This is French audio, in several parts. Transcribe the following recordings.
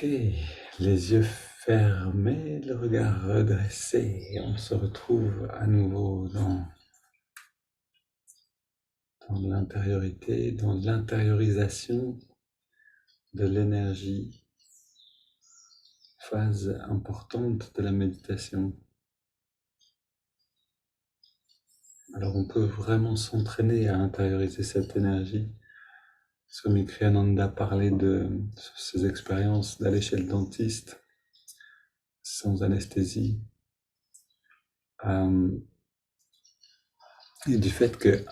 Ok, les yeux fermés, le regard redressé. On se retrouve à nouveau dans l'intériorité, dans l'intériorisation de l'énergie, phase importante de la méditation. Alors on peut vraiment s'entraîner à intérioriser cette énergie. Swami Kriyananda parlait de ses expériences d'aller chez le dentiste sans anesthésie. Et du fait que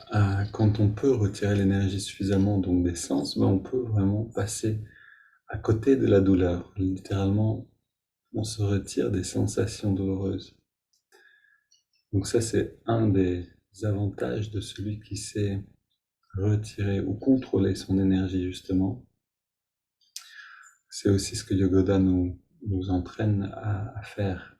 quand on peut retirer l'énergie suffisamment donc des sens, on peut vraiment passer à côté de la douleur. Littéralement, on se retire des sensations douloureuses. Donc ça, c'est un des avantages de celui qui sait retirer ou contrôler son énergie, justement. C'est aussi ce que Yogoda nous entraîne à faire.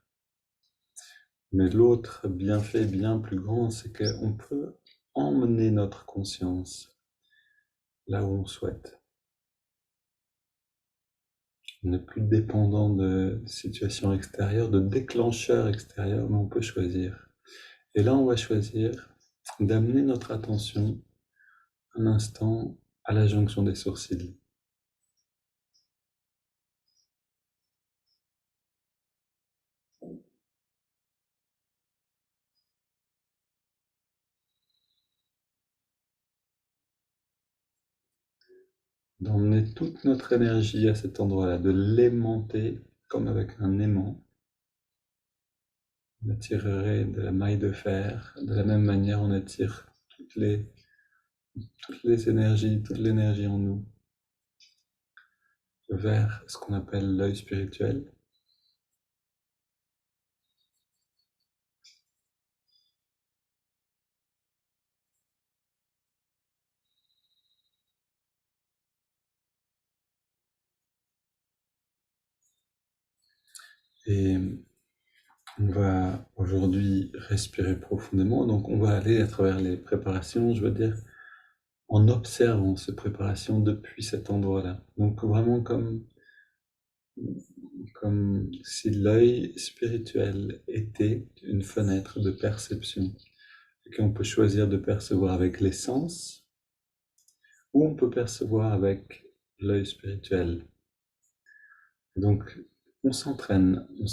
Mais l'autre bienfait bien plus grand, c'est qu'on peut emmener notre conscience là où on souhaite. On n'est plus dépendant de situations extérieures, de déclencheurs extérieurs, mais on peut choisir. Et là, on va choisir d'amener notre attention un instant à la jonction des sourcils. D'emmener toute notre énergie à cet endroit-là, de l'aimanter comme avec un aimant. On attirerait de la maille de fer. De la même manière, on attire toutes les énergies, toute l'énergie en nous vers ce qu'on appelle l'œil spirituel. Et on va aujourd'hui respirer profondément, donc on va aller à travers les préparations, je veux dire, en observant ces préparations depuis cet endroit-là. Donc vraiment comme si l'œil spirituel était une fenêtre de perception, et qu'on peut choisir de percevoir avec les sens, ou on peut percevoir avec l'œil spirituel. Donc on s'entraîne, on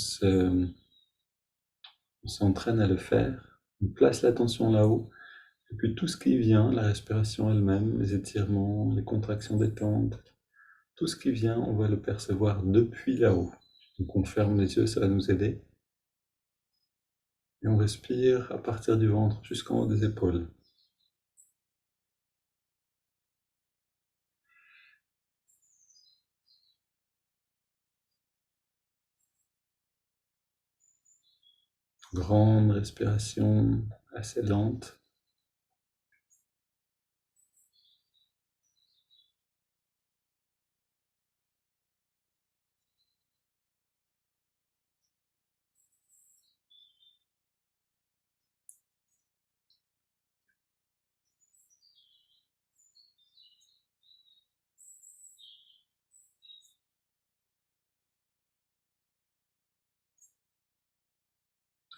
s'entraîne à le faire, on place l'attention là-haut, et puis tout ce qui vient, la respiration elle-même, les étirements, les contractions détentes, tout ce qui vient, on va le percevoir depuis là-haut. Donc on ferme les yeux, ça va nous aider. Et on respire à partir du ventre jusqu'en haut des épaules. Grande respiration assez lente.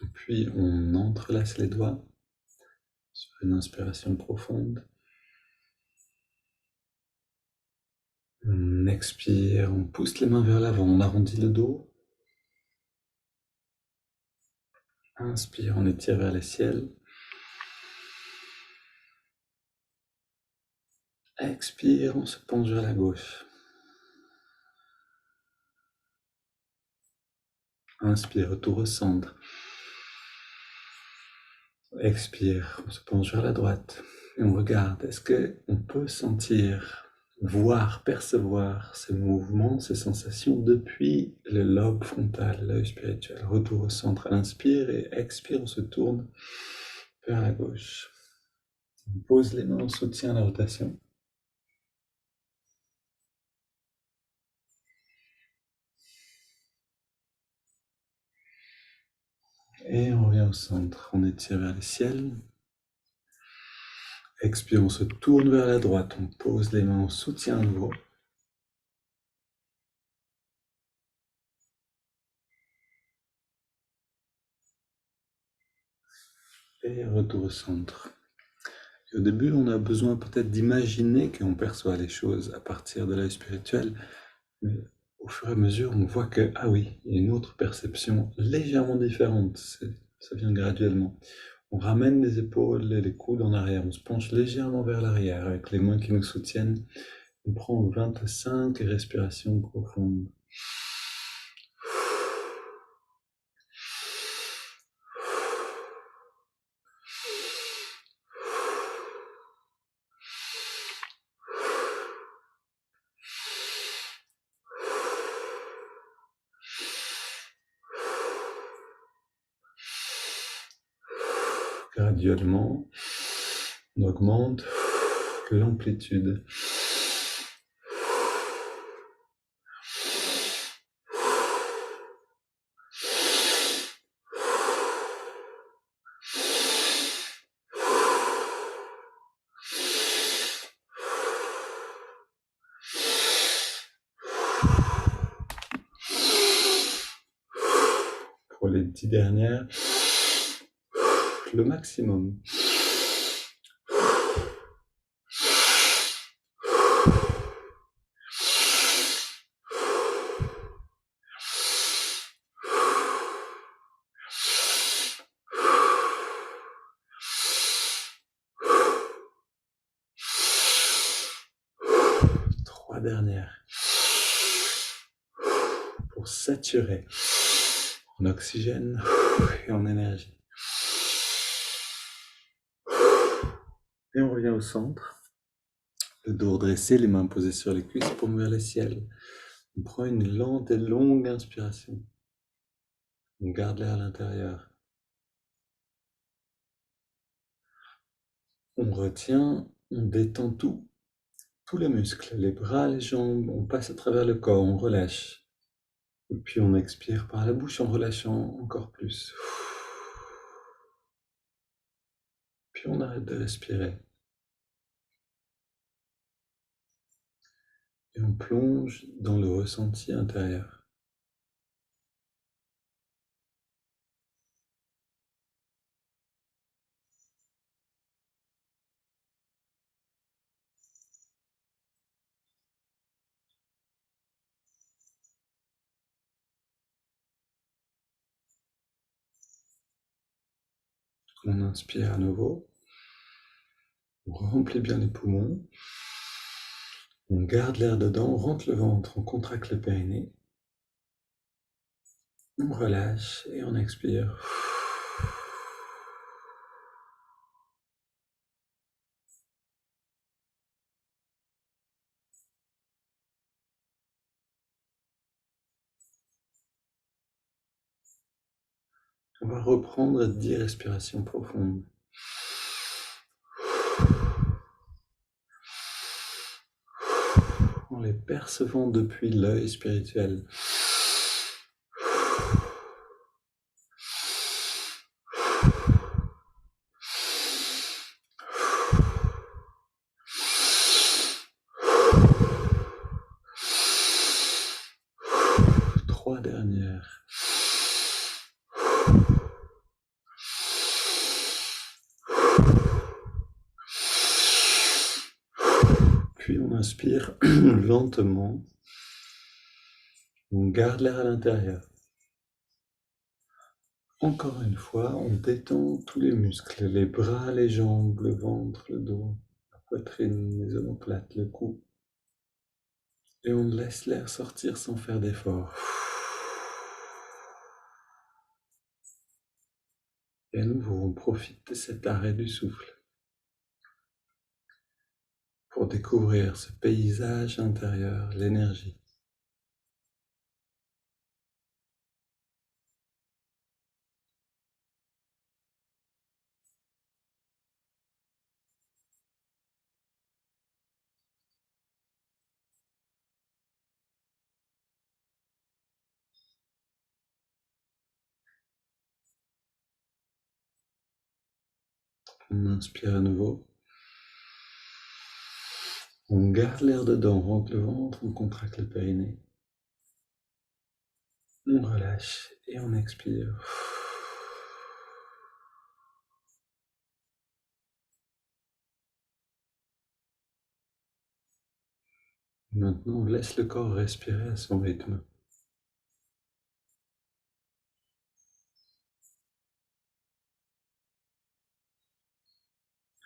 Et puis on entrelace les doigts sur une inspiration profonde. On expire, on pousse les mains vers l'avant, on arrondit le dos. Inspire, on étire vers le ciel. Expire, on se penche vers la gauche. Inspire, retour au centre. Expire, on se penche vers la droite. Et on regarde, est-ce qu'on peut sentir, voir, percevoir ces mouvements, ces sensations depuis le lobe frontal, l'œil spirituel. Retour au centre à l'inspire et expire, on se tourne vers la gauche. On pose les mains en soutien à la rotation. Et on revient au centre, on étire vers le ciel. Expire, on se tourne vers la droite, on pose les mains en soutien à nouveau. Et retour au centre. Et au début, on a besoin peut-être d'imaginer qu'on perçoit les choses à partir de l'œil spirituel, mais au fur et à mesure, on voit que, ah oui, il y a une autre perception légèrement différente. Ça vient graduellement. On ramène les épaules et les coudes en arrière. On se penche légèrement vers l'arrière avec les mains qui nous soutiennent. On prend 25 respirations profondes. Graduellement, on augmente l'amplitude. Pour les 10 dernières, le maximum. Trois dernières. Pour saturer en oxygène et en énergie. Et on revient au centre. Le dos redressé, les mains posées sur les cuisses pour vers le ciel. On prend une lente et longue inspiration. On garde l'air à l'intérieur. On retient, on détend tout, tous les muscles, les bras, les jambes, on passe à travers le corps, on relâche. Et puis on expire par la bouche en relâchant encore plus. Puis on arrête de respirer. Et on plonge dans le ressenti intérieur. On inspire à nouveau. On remplit bien les poumons. On garde l'air dedans, on rentre le ventre, on contracte le périnée. On relâche et on expire. On va reprendre 10 respirations profondes. En les percevant depuis l'œil spirituel. Trois dernières. Puis on inspire lentement. On garde l'air à l'intérieur. Encore une fois, on détend tous les muscles, les bras, les jambes, le ventre, le dos, la poitrine, les omoplates, le cou. Et on laisse l'air sortir sans faire d'effort. Et à nouveau, on profite de cet arrêt du souffle pour découvrir ce paysage intérieur, l'énergie. On inspire à nouveau. On garde l'air dedans, on rentre le ventre, on contracte le périnée. On relâche et on expire. Maintenant, laisse le corps respirer à son rythme.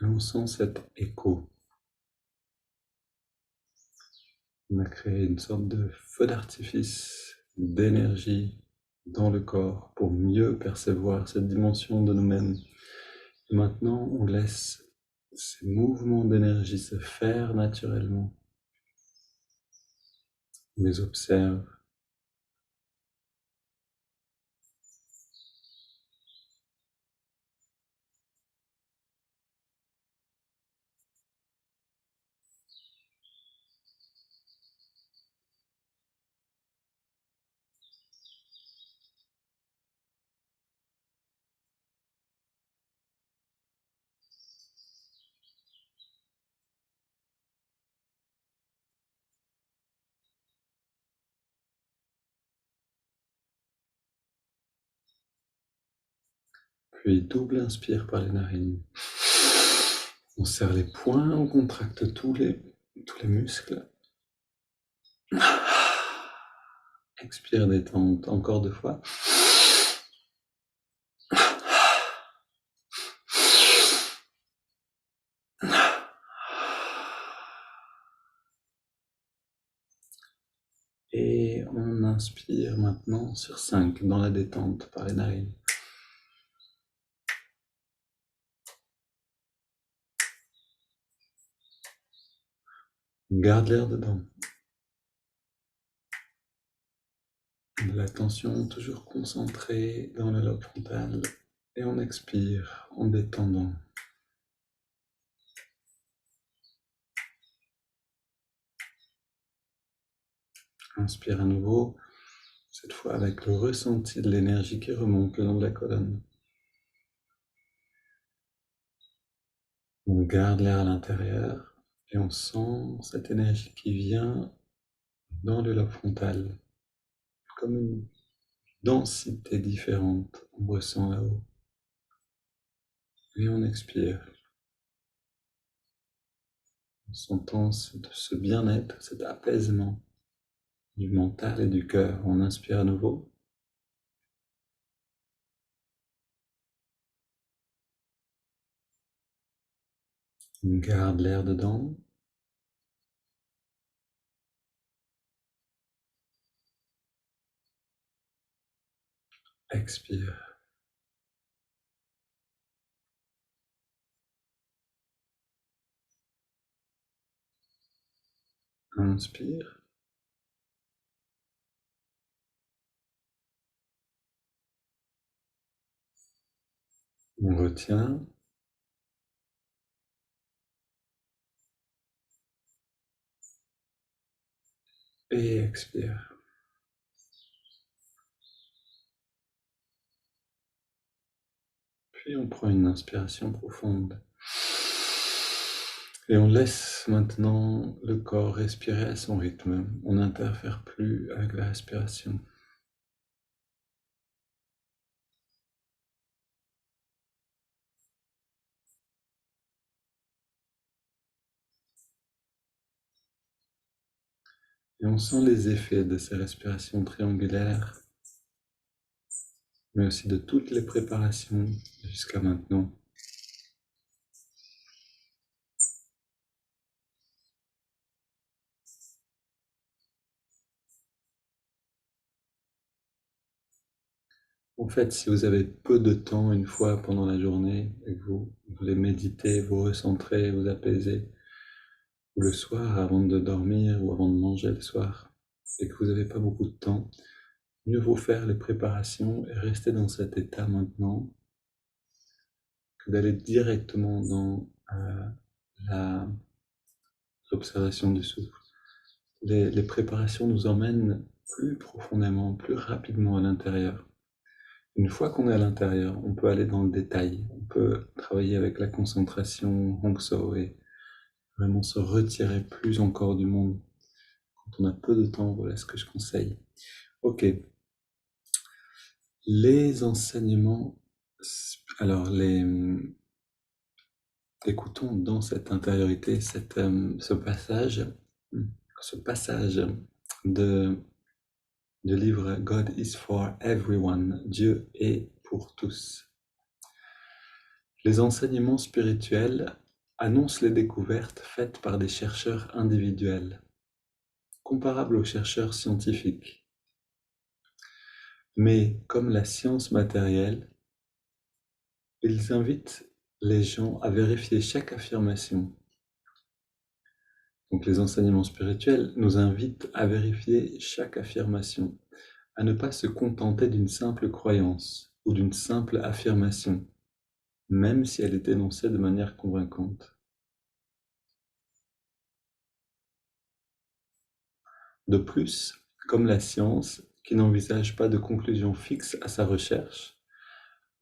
Et on sent cet écho. On a créé une sorte de feu d'artifice d'énergie dans le corps pour mieux percevoir cette dimension de nous-mêmes. Et maintenant, on laisse ces mouvements d'énergie se faire naturellement. On les observe. Puis double inspire par les narines. On serre les poings, on contracte tous les muscles. Expire, détente, encore 2 fois. Et on inspire maintenant sur 5 dans la détente par les narines. On garde l'air dedans. L'attention toujours concentrée dans le lobe frontal. Et on expire en détendant. Inspire à nouveau, cette fois avec le ressenti de l'énergie qui remonte le long de la colonne. On garde l'air à l'intérieur et on sent cette énergie qui vient dans le lobe frontal, comme une densité différente, on ressent là-haut. Et on expire, en sentant ce bien-être, cet apaisement du mental et du cœur. On inspire à nouveau. On garde l'air dedans. Expire. Inspire. On retient. Et expire. Puis on prend une inspiration profonde. Et on laisse maintenant le corps respirer à son rythme. On n'interfère plus avec la respiration. Et on sent les effets de ces respirations triangulaires, mais aussi de toutes les préparations jusqu'à maintenant. En fait, si vous avez peu de temps une fois pendant la journée et que vous voulez méditer, vous recentrer, vous apaiser, ou le soir avant de dormir ou avant de manger le soir, et que vous n'avez pas beaucoup de temps, mieux vaut faire les préparations et rester dans cet état maintenant que d'aller directement dans la- l'observation du souffle. Les préparations nous emmènent plus profondément, plus rapidement à l'intérieur. Une fois qu'on est à l'intérieur, on peut aller dans le détail, on peut travailler avec la concentration Hongso et vraiment se retirer plus encore du monde. Quand on a peu de temps, voilà ce que je conseille. Ok, les enseignements, alors écoutons dans cette intériorité ce passage ce passage de, du livre God is for everyone, Dieu est pour tous. Les enseignements spirituels annoncent les découvertes faites par des chercheurs individuels, comparables aux chercheurs scientifiques. Mais comme la science matérielle, ils invitent les gens à vérifier chaque affirmation. Donc les enseignements spirituels nous invitent à vérifier chaque affirmation, à ne pas se contenter d'une simple croyance ou d'une simple affirmation, même si elle est énoncée de manière convaincante. De plus, comme la science, qui n'envisage pas de conclusion fixe à sa recherche,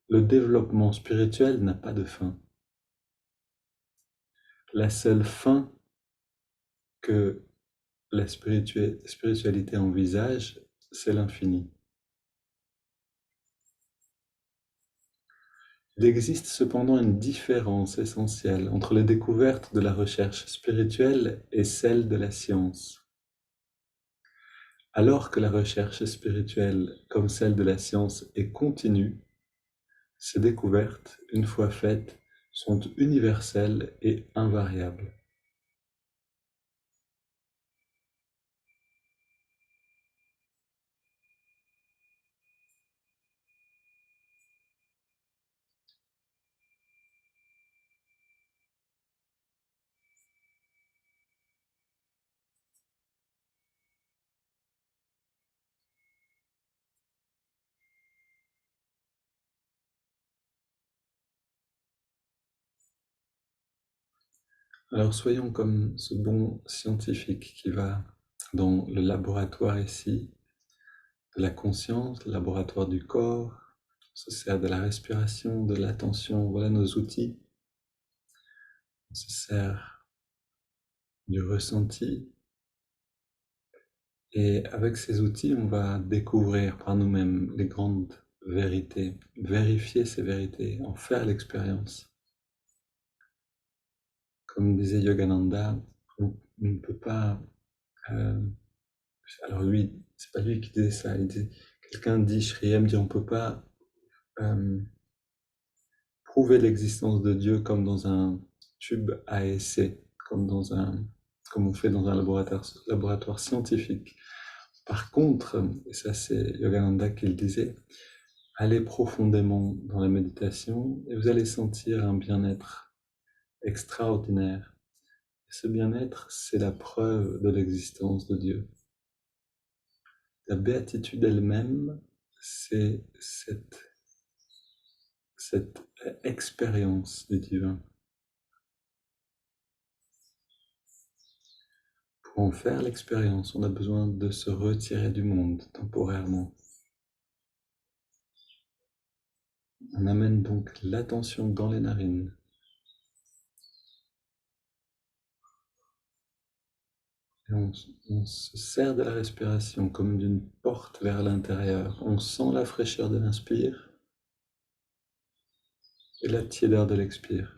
le développement spirituel n'a pas de fin. La seule fin que la spiritualité envisage, c'est l'infini. Il existe cependant une différence essentielle entre les découvertes de la recherche spirituelle et celles de la science. Alors que la recherche spirituelle, comme celle de la science, est continue, ces découvertes, une fois faites, sont universelles et invariables. Alors soyons comme ce bon scientifique qui va dans le laboratoire ici, de la conscience, le laboratoire du corps, on se sert de la respiration, de l'attention, voilà nos outils. On se sert du ressenti et avec ces outils, on va découvrir par nous-mêmes les grandes vérités, vérifier ces vérités, en faire l'expérience. Comme disait Yogananda, on ne peut pas... alors lui, c'est pas lui qui disait ça, quelqu'un dit, Shriyam dit, on ne peut pas prouver l'existence de Dieu comme dans un tube à essai, comme on fait dans un laboratoire scientifique. Par contre, et ça c'est Yogananda qui le disait, allez profondément dans la méditation et vous allez sentir un bien-être extraordinaire. Et ce bien-être, c'est la preuve de l'existence de Dieu. La béatitude elle-même, c'est cette expérience du divin. Pour en faire l'expérience, on a besoin de se retirer du monde temporairement. On amène donc l'attention dans les narines. Et on se sert de la respiration comme d'une porte vers l'intérieur. On sent la fraîcheur de l'inspire et la tiédeur de l'expire.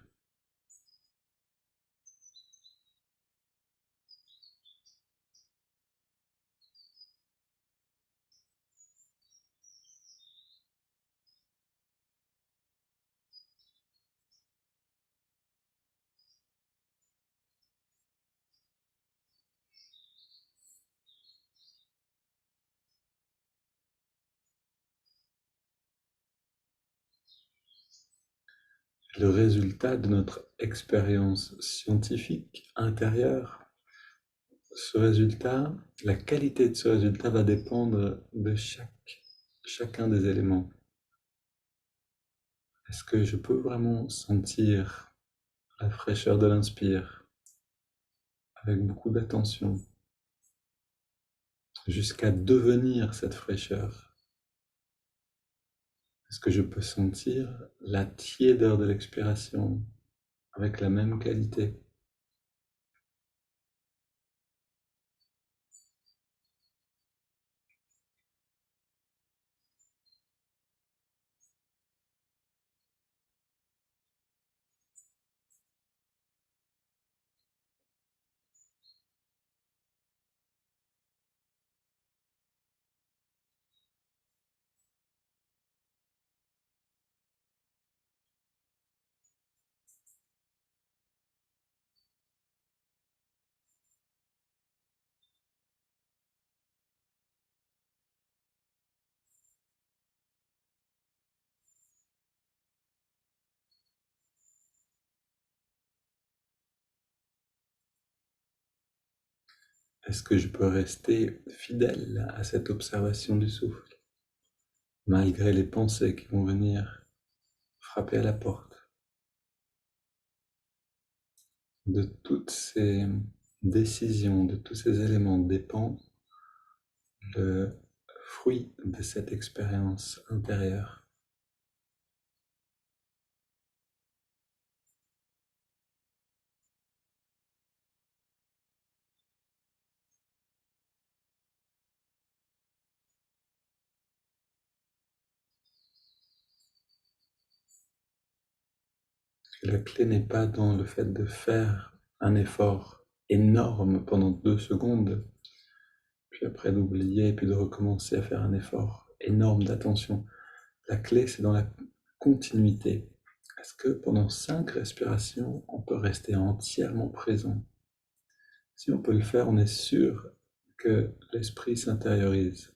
Le résultat de notre expérience scientifique intérieure, ce résultat, la qualité de ce résultat va dépendre de chacun des éléments. Est-ce que je peux vraiment sentir la fraîcheur de l'inspire avec beaucoup d'attention jusqu'à devenir cette fraîcheur? Est-ce que je peux sentir la tiédeur de l'expiration avec la même qualité? Est-ce que je peux rester fidèle à cette observation du souffle, malgré les pensées qui vont venir frapper à la porte? De toutes ces décisions, de tous ces éléments dépend le fruit de cette expérience intérieure. La clé n'est pas dans le fait de faire un effort énorme pendant 2 secondes, puis après d'oublier, puis de recommencer à faire un effort énorme d'attention. La clé, c'est dans la continuité. Est-ce que pendant 5 respirations, on peut rester entièrement présent? Si on peut le faire, on est sûr que l'esprit s'intériorise.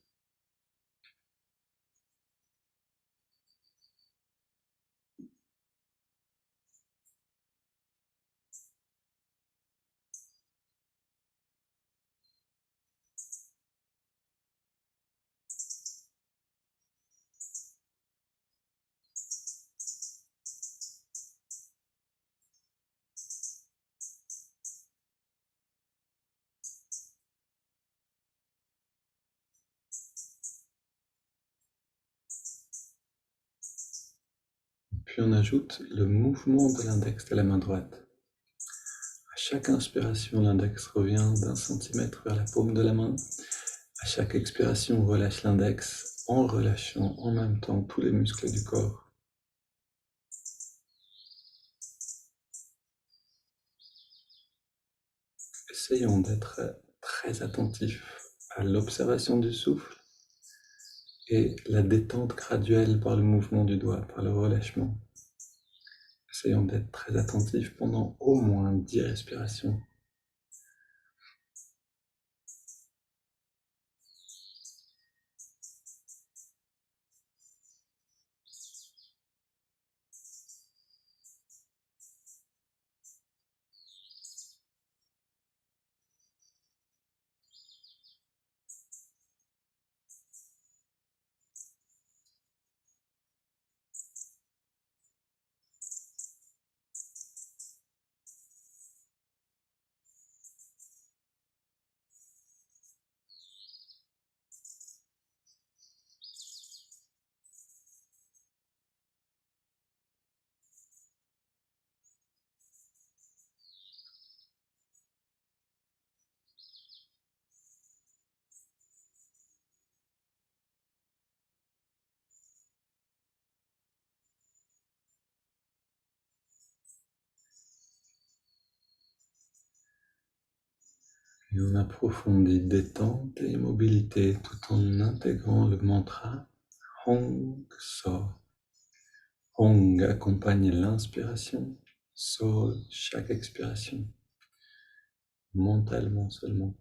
Puis on ajoute le mouvement de l'index de la main droite. À chaque inspiration, l'index revient d'1 centimètre vers la paume de la main. À chaque expiration, on relâche l'index en relâchant en même temps tous les muscles du corps. Essayons d'être très attentifs à l'observation du souffle et la détente graduelle par le mouvement du doigt, par le relâchement. Essayons d'être très attentifs pendant au moins 10 respirations. Et on approfondit détente et mobilité tout en intégrant le mantra Hong So. Hong accompagne l'inspiration, So chaque expiration, mentalement seulement.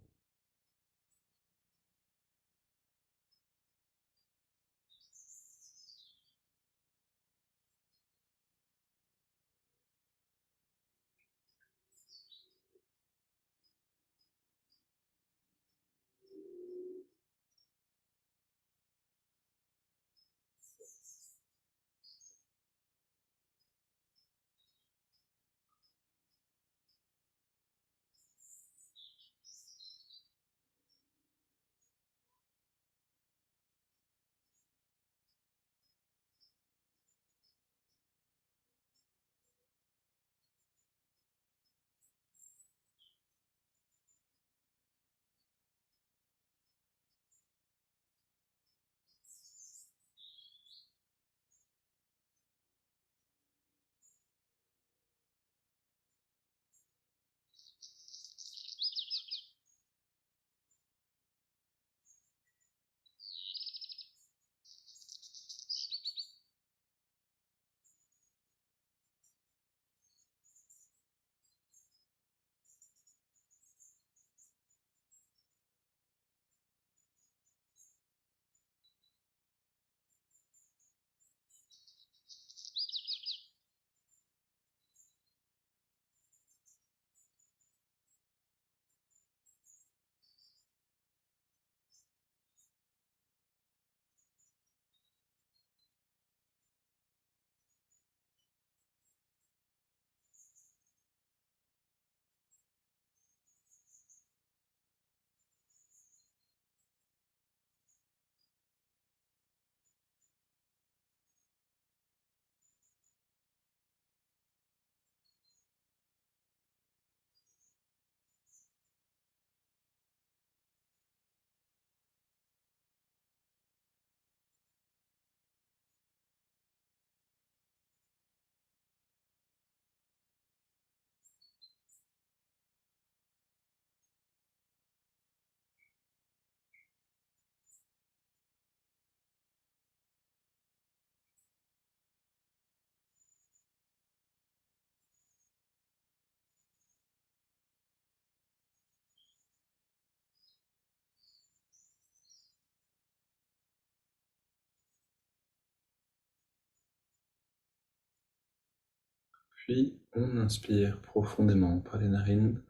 Puis on inspire profondément par les narines,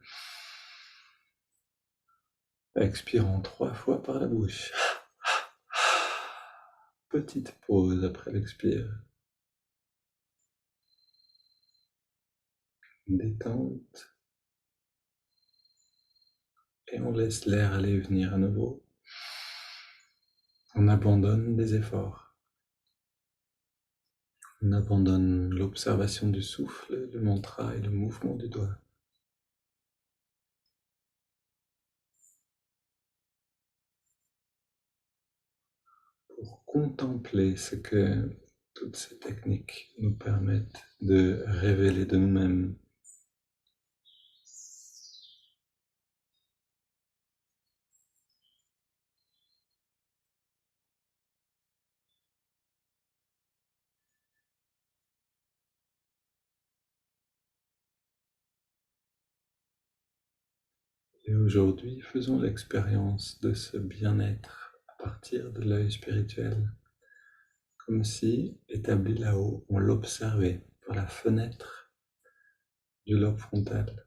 expirant 3 fois par la bouche. Petite pause après l'expire. Détente. Et on laisse l'air aller et venir à nouveau. On abandonne les efforts. On abandonne l'observation du souffle, le mantra et le mouvement du doigt. Pour contempler ce que toutes ces techniques nous permettent de révéler de nous-mêmes. Et aujourd'hui, faisons l'expérience de ce bien-être à partir de l'œil spirituel, comme si, établi là-haut, on l'observait par la fenêtre du lobe frontal.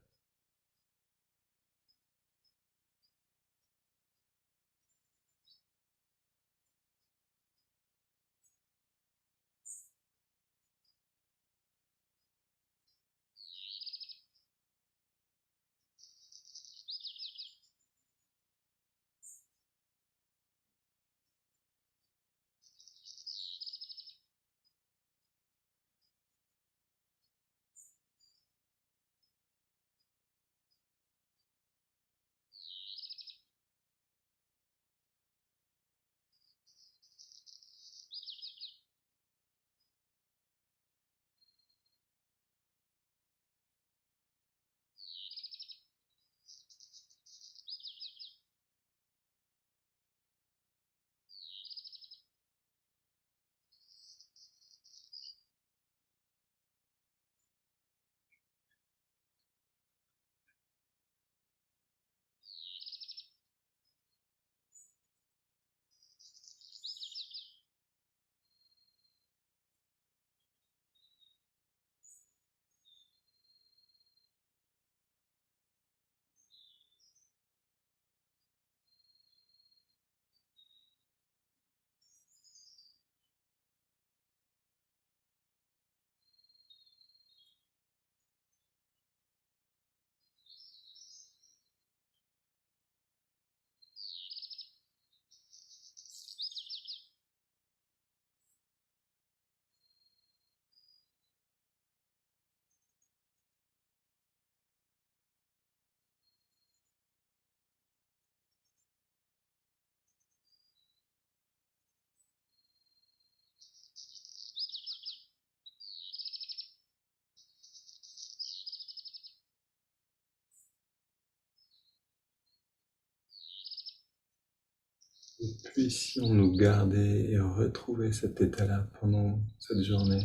Puissions-nous garder et retrouver cet état-là pendant cette journée.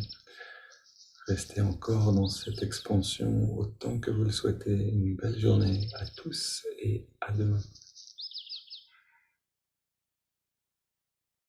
Restez encore dans cette expansion autant que vous le souhaitez. Une belle journée à tous et à demain.